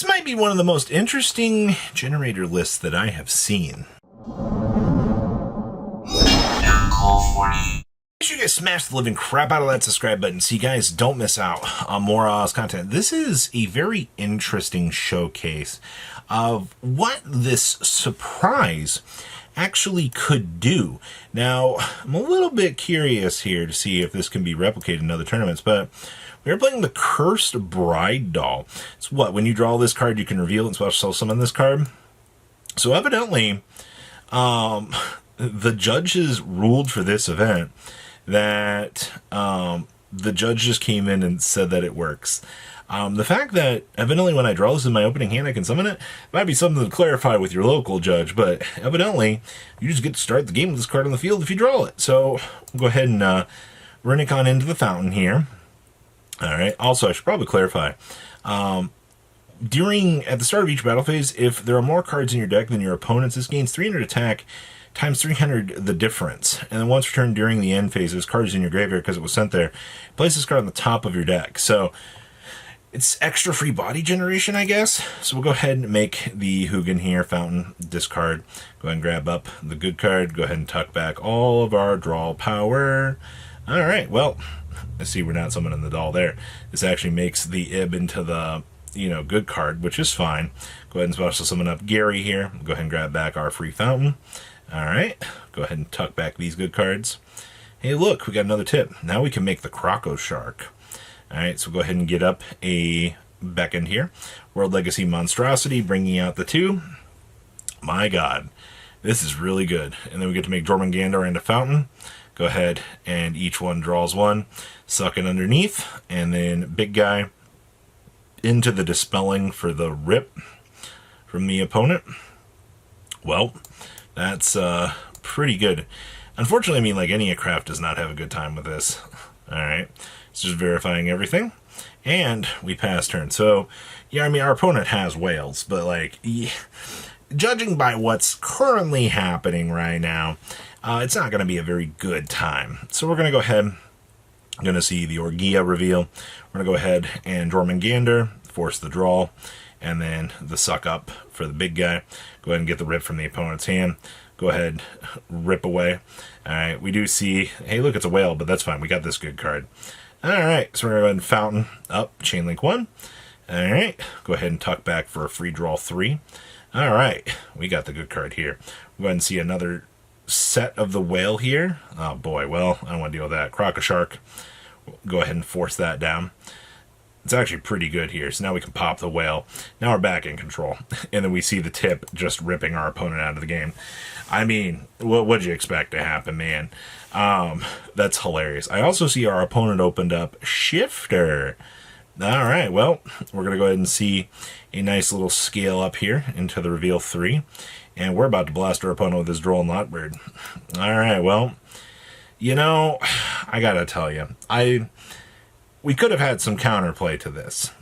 This might be one of the most interesting generator lists that I have seen. Make sure you guys smash the living crap out of that subscribe button so you guys don't miss out on more content. This is a very interesting showcase of what this surprise actually could do. Now, I'm a little bit curious here to see if this can be replicated in other tournaments, but we're playing the Cursed Bride doll. It's what, when you draw this card, you can reveal and special summon this card. So evidently, the judges ruled for this event that the judge just came in and said that it works. The fact that evidently when I draw this in my opening hand I can summon it might be something to clarify with your local judge, but evidently you just get to start the game with this card on the field if you draw it. So we'll go ahead and run it on into the fountain here. Alright, also I should probably clarify. At the start of each battle phase, if there are more cards in your deck than your opponent's, this gains 300 attack times 300 the difference. And then once returned during the end phase, this card is in your graveyard because it was sent there. Place this card on the top of your deck. So it's extra free body generation, I guess. So we'll go ahead and make the Hugin here, fountain, discard. Go ahead and grab up the good card. Go ahead and tuck back all of our draw power. Alright, well, I see we're not summoning the doll there. This actually makes the Ib into the, good card, which is fine. Go ahead and special summon up Gary here. Go ahead and grab back our free fountain. Alright, go ahead and tuck back these good cards. Hey look, we got another tip. Now we can make the Croco Shark. Alright, so go ahead and get up a Beckend here. World Legacy Monstrosity, bringing out the 2. My god, this is really good. And then we get to make Jormungandr into Fountain. Go ahead and each one draws 1. Suck it underneath. And then big guy into the Dispelling for the rip from the opponent. Well, that's pretty good. Unfortunately, like Eniacraft does not have a good time with this. Alright, it's just verifying everything. And we pass turn. So, yeah, our opponent has whales, but judging by what's currently happening right now, it's not going to be a very good time. So we're going to go ahead. I'm going to see the Orgia reveal. We're going to go ahead and Jormungandr, force the draw, and then the suck up for the big guy. Go ahead and get the rip from the opponent's hand. Go ahead, rip away. Alright, we do see, hey look, it's a whale, but that's fine. We got this good card. Alright, so we're going to go ahead and fountain up, chain link 1. Alright, go ahead and tuck back for a free draw 3. Alright, we got the good card here. We'll go ahead and see another set of the whale here. Oh boy, well, I don't want to deal with that. Croco Shark, go ahead and force that down. It's actually pretty good here. So now we can pop the whale. Now we're back in control. And then we see the tip just ripping our opponent out of the game. I mean, what'd you expect to happen, man? That's hilarious. I also see our opponent opened up Shifter. Alright, well, we're going to go ahead and see a nice little scale up here into the reveal 3. And we're about to blast our opponent with this Droll and Lockbird. Alright, well, I gotta tell you, we could have had some counterplay to this.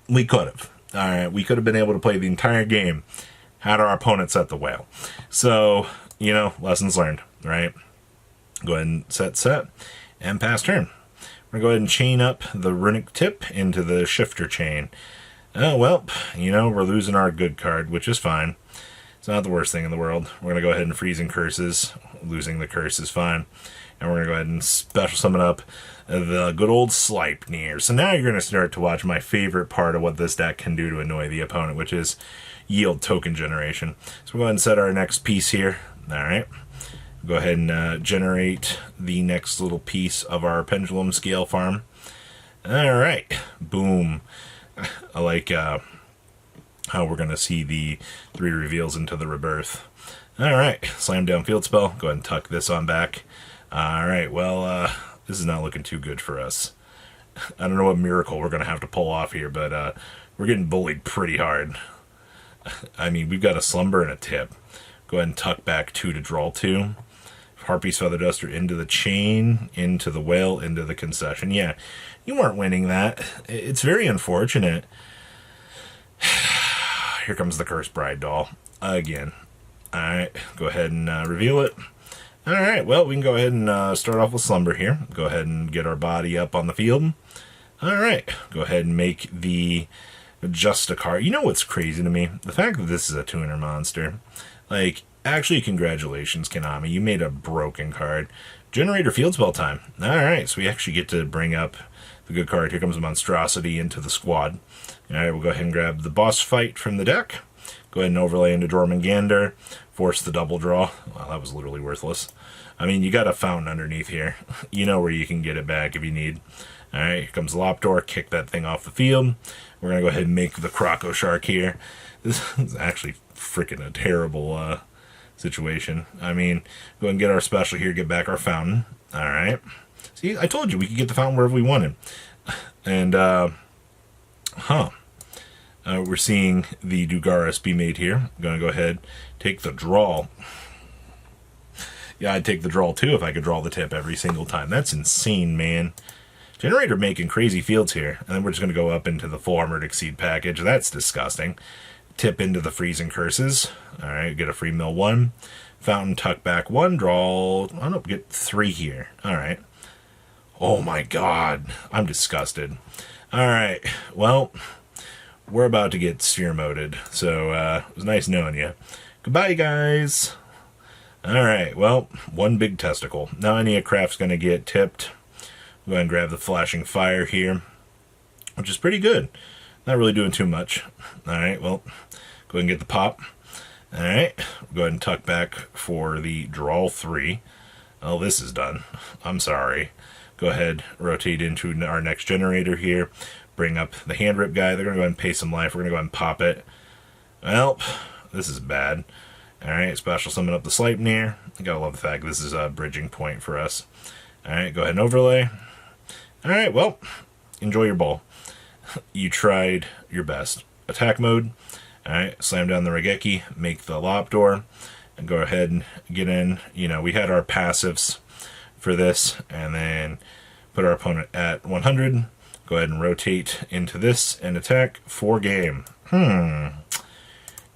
We could have. Alright, we could have been able to play the entire game had our opponent set the whale. So, lessons learned, right? Go ahead and set, and pass turn. We're going to go ahead and chain up the Runic Tip into the Shifter chain. Oh, well, we're losing our good card, which is fine. It's not the worst thing in the world. We're going to go ahead and freezing curses. Losing the curse is fine. And we're going to go ahead and special summon up the good old Sleipnir. So now you're going to start to watch my favorite part of what this deck can do to annoy the opponent, which is yield token generation. So we'll go ahead and set our next piece here. Alright. Go ahead and generate the next little piece of our pendulum scale farm. Alright. Boom. I like how we're going to see the 3 reveals into the rebirth. Alright. Slam down field spell. Go ahead and tuck this on back. Alright, well, this is not looking too good for us. I don't know what miracle we're going to have to pull off here, but we're getting bullied pretty hard. I mean, we've got a Slumber and a Tip. Go ahead and tuck back 2 to draw 2. Harpy's Feather Duster into the chain, into the whale, into the concession. Yeah, you weren't winning that. It's very unfortunate. Here comes the Cursed Bride doll again. Alright, go ahead and reveal it. Alright, well, we can go ahead and start off with Slumber here. Go ahead and get our body up on the field. Alright, go ahead and make the just a card. You know what's crazy to me? The fact that this is a tuner monster. Like, actually, congratulations, Konami. You made a broken card. Generator field spell time. Alright, so we actually get to bring up the good card. Here comes a monstrosity into the squad. Alright, we'll go ahead and grab the boss fight from the deck. Go ahead and overlay into Jormungandr. Force the double draw. Wow, that was literally worthless. I mean, you got a fountain underneath here. You know where you can get it back if you need. Alright, here comes Loptor. Kick that thing off the field. We're going to go ahead and make the Croco Shark here. This is actually freaking a terrible situation. I mean, go ahead and get our special here. Get back our fountain. Alright. See, I told you we could get the fountain wherever we wanted. And, we're seeing the Dugaris be made here. I'm going to go ahead, take the draw. Yeah, I'd take the draw too if I could draw the tip every single time. That's insane, man. Generator making crazy fields here. And then we're just going to go up into the full Armored Exceed package. That's disgusting. Tip into the Freezing Curses. Alright, get a free mill 1. Fountain, tuck back 1. Draw, I don't know, get 3 here. Alright. Oh my god. I'm disgusted. Alright, well, we're about to get sphere moded. So, it was nice knowing you. Goodbye, guys. Alright, well, one big testicle. Now Eniacraft's going to get tipped. Go ahead and grab the Flashing Fire here, which is pretty good. Not really doing too much. Alright, well, go ahead and get the pop. Alright, go ahead and tuck back for the draw 3. Oh, this is done. I'm sorry. Go ahead, rotate into our next generator here. Bring up the hand rip guy. They're going to go ahead and pay some life. We're going to go ahead and pop it. Well, this is bad. Alright, special summon up the Sleipnir. I gotta love the fact this is a bridging point for us. Alright, go ahead and overlay. Alright, well, enjoy your ball. You tried your best. Attack mode. Alright, slam down the Regeki, make the Loptor, and go ahead and get in. You know, we had our passives for this, and then put our opponent at 100. Go ahead and rotate into this and attack for game.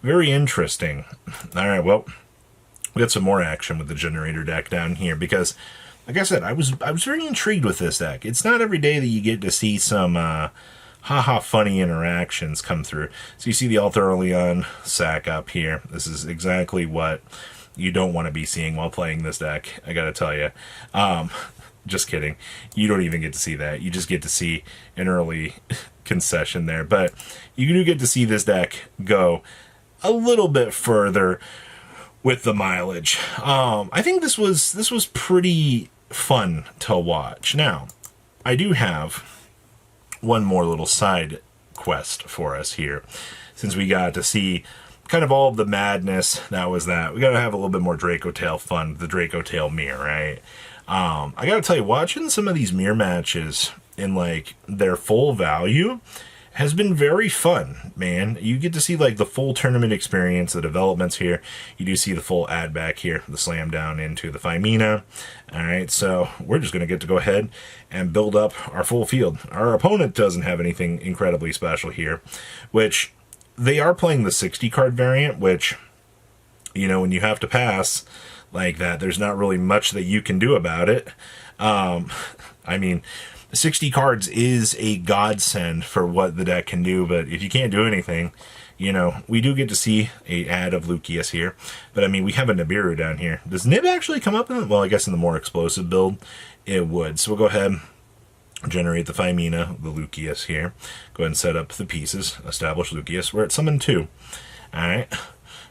Very interesting. Alright, well, we got some more action with the generator deck down here because, like I said, I was very intrigued with this deck. It's not every day that you get to see some haha funny interactions come through. So you see the Altherleon sack up here. This is exactly what you don't want to be seeing while playing this deck, I gotta tell you. Just kidding. You don't even get to see that. You just get to see an early concession there. But you do get to see this deck go a little bit further with the mileage. I think this was pretty fun to watch. Now, I do have one more little side quest for us here, since we got to see kind of all of the madness that was that. We got to have a little bit more Draco Tail fun, the Draco Tail mirror, right? I got to tell you, watching some of these mirror matches in like their full value has been very fun, man. You get to see like the full tournament experience, the developments here. You do see the full add back here, the slam down into the Phimina. All right, so we're just going to get to go ahead and build up our full field. Our opponent doesn't have anything incredibly special here, which they are playing the 60 card variant, which, you know, when you have to pass like that, there's not really much that you can do about it. I mean, 60 cards is a godsend for what the deck can do, but if you can't do anything, you know, we do get to see a ad of Lucius here. But, I mean, we have a Nibiru down here. Does Nib actually come up in, well, I guess in the more explosive build, it would. So we'll go ahead, generate the Phimina, the Lucius here. Go ahead and set up the pieces, establish Lucius. We're at summon 2. Alright,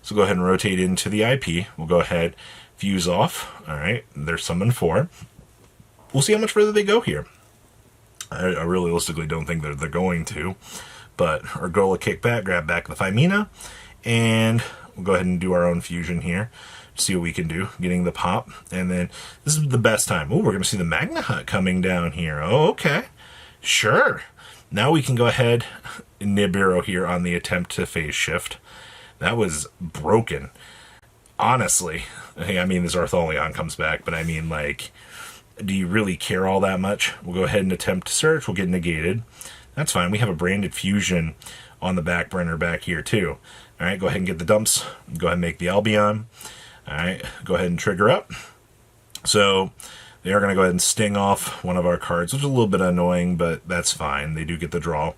so go ahead and rotate into the IP. We'll go ahead, fuse off. Alright, there's summon 4. We'll see how much further they go here. I realistically don't think that they're going to, but Urgola kick back, grab back the Phimina, and we'll go ahead and do our own fusion here, see what we can do, getting the pop, and then this is the best time. Oh, we're going to see the Magna Hut coming down here. Oh, okay. Sure. Now we can go ahead and Nibiru here on the attempt to phase shift. That was broken. Honestly, I mean, this Artholion comes back, but I mean, like, do you really care all that much? We'll go ahead and attempt to search. We'll get negated. That's fine. We have a branded fusion on the back burner back here too. All right, go ahead and get the dumps. Go ahead and make the Albion. All right, go ahead and trigger up. So they are going to go ahead and sting off one of our cards, which is a little bit annoying, but that's fine. They do get the draw.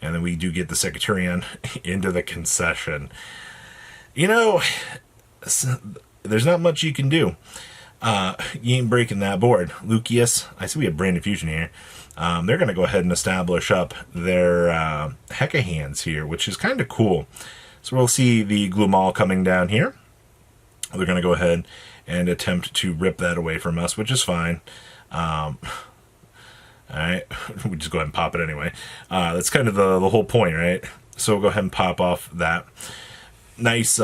And then we do get the Secretarian into the concession. You know, there's not much you can do. You ain't breaking that board. Lucius, I see we have Brand Fusion here. They're going to go ahead and establish up their Hecka hands here, which is kind of cool. So we'll see the Glumal coming down here. They're going to go ahead and attempt to rip that away from us, which is fine. Alright, we just go ahead and pop it anyway. That's kind of the whole point, right? So we'll go ahead and pop off that. Nice,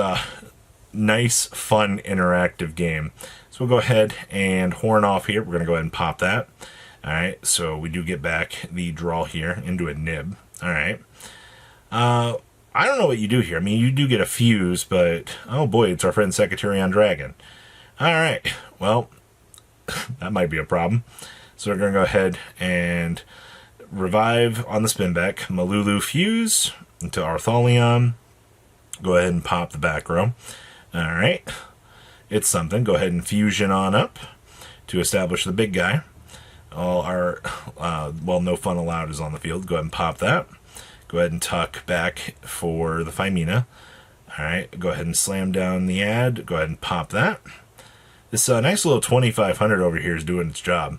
nice, fun, interactive game. So we'll go ahead and horn off here. We're going to go ahead and pop that. Alright, so we do get back the draw here into a nib. Alright. I don't know what you do here. I mean, you do get a fuse, but oh boy, it's our friend Secretarian Dragon. Alright, well, that might be a problem. So we're going to go ahead and revive on the spinback. Malulu fuse into Artholion. Go ahead and pop the back row. Alright. It's something. Go ahead and fusion on up to establish the big guy. All our, well, no fun allowed is on the field. Go ahead and pop that. Go ahead and tuck back for the Phimina. Alright. Go ahead and slam down the ad. Go ahead and pop that. This nice little 2500 over here is doing its job.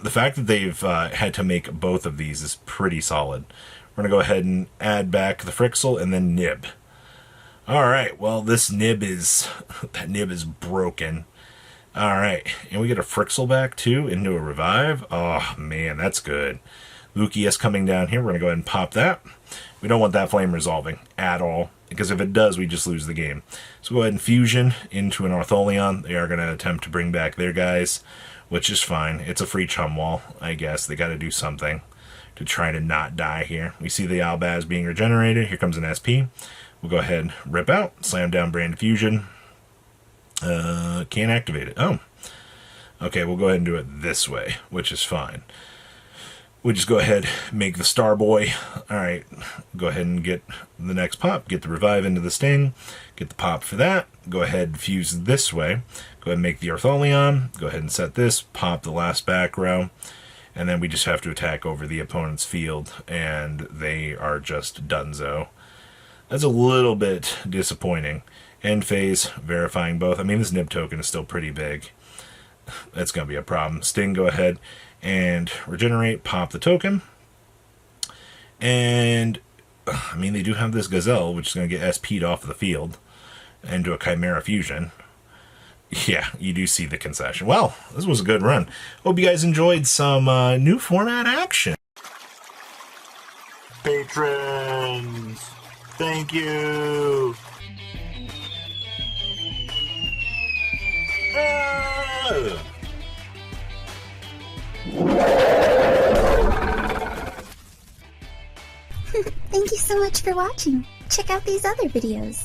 The fact that they've had to make both of these is pretty solid. We're going to go ahead and add back the Frixel and then Nib. Alright, well this Nib is... that Nib is broken. Alright, and we get a Frixel back too into a revive. Oh man, that's good. Lucius coming down here. We're going to go ahead and pop that. We don't want that flame resolving at all, because if it does, we just lose the game. So go ahead and fusion into an Artholion. They are going to attempt to bring back their guys, which is fine. It's a free chum wall, I guess. They got to do something to try to not die here. We see the Albaz being regenerated. Here comes an SP. We'll go ahead and rip out, slam down Brand Fusion. Can't activate it. Oh. Okay, we'll go ahead and do it this way, which is fine. We just go ahead, make the Starboy. Alright, go ahead and get the next pop, get the revive into the Sting, get the pop for that, go ahead and fuse this way, go ahead and make the Artholion, go ahead and set this, pop the last back row, and then we just have to attack over the opponent's field, and they are just donezo. That's a little bit disappointing. End phase, verifying both. I mean, this Nib token is still pretty big. That's going to be a problem. Sting, go ahead and regenerate, pop the token. And, I mean, they do have this Gazelle, which is going to get SP'd off the field into a Chimera Fusion. Yeah, you do see the concession. Well, this was a good run. Hope you guys enjoyed some new format action. Patrons, thank you. Thank you so much for watching. Check out these other videos.